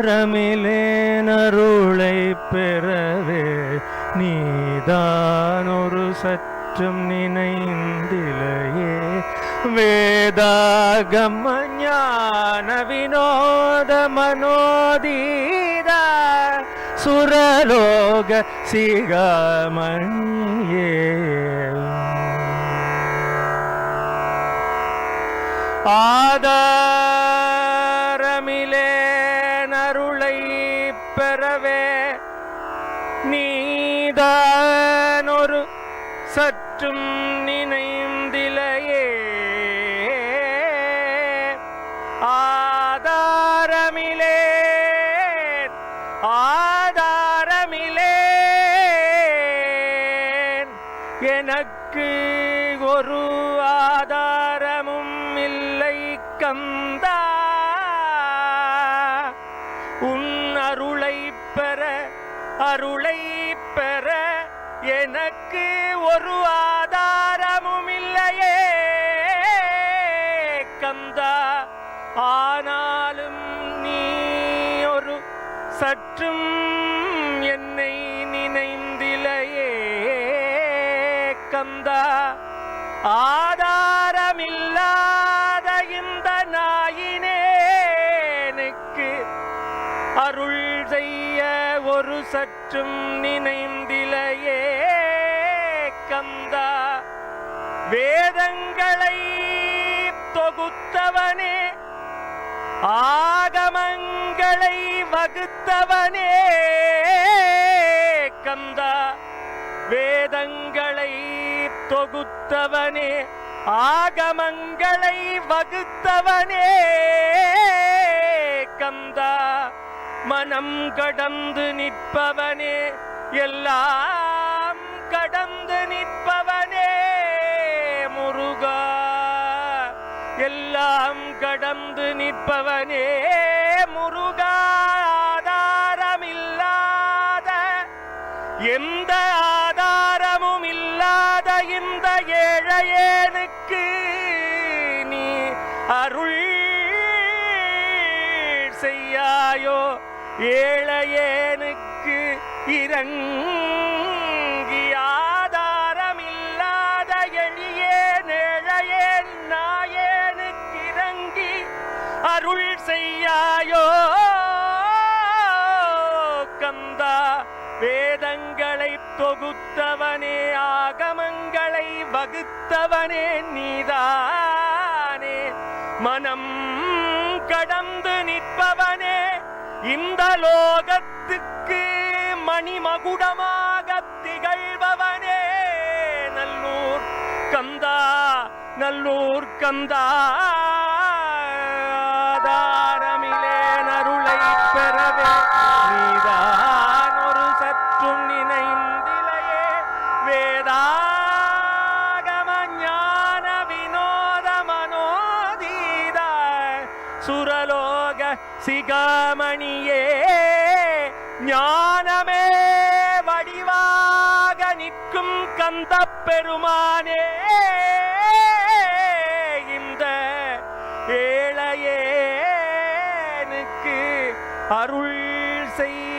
ஆதாரமிலேனருளை பெறவே நீதான் ஒரு சற்றும் நினைந்திலையே. வேதாகம ஞான வினோத மனோதீத சுரலோக சிகாமணியே. ஆதாரமிலேனருளை பெறவே நீதான் ஒரு சற்றும் நினைந்திலையே. ஆதாரமிலேன் எனக்கு ஒரு ஆதாரமும் இல்லை கந்தா. உன் அருளை பெற எனக்கு ஒரு ஆதாரமும் இல்லையே கந்தா. ஆனாலும் நீ ஒரு சற்றும் என்னை நினைந்திலையே கந்தா. ஆதாரமில்லாத இந்த நாயினேனுக்கு அருள் செய்ய ஒரு சற்றும் நினைந்திலையே கந்தா. வேதங்களை தொகுத்தவனே, ஆகமங்களை வகுத்தவனே கந்தா. வேதங்களை தொகுத்தவனே, ஆகமங்களை வகுத்தவனே கந்தா. மனம் கடந்து நிற்பவனே, எல்லாம் கடந்து நிற்பவனே முருகா. எல்லாம் கடந்து நிற்பவனே முருகா. ஆதாரமில்லாத எந்த ஆதாரமும் இல்லாத இந்த ஏழையேனுக்கு நீ அருள் செய்யாயோ. ஏழையேனுக்கு இறங்கி ஆதாரமில்லாத எளியேன் ஏழையேன் நாயேனுக்கு இறங்கி அருள் செய்யாயோ கந்தா. வேதங்களை தொகுத்தவனே, ஆகமங்களை வகுத்தவனே நீதானே. மனம் கடந்து நிற்பவனே, இந்த லோகத்துக்கு மணிமகுடமாக திகழ்பவனே நல்லூர் கந்தா. நல்லூர் கந்தா. ஆதாரமிலேனருளை பெறவே நீதான் ஒரு சற்றும் நினைந்திலையே. வேதாகம ஞான வினோத மனோதீத சுரலோக சிகாமணியே. ஞானமே வடிவாக நிற்கும் கந்த பெருமானே. இந்த ஏழையேனுக்கு அருள் செய்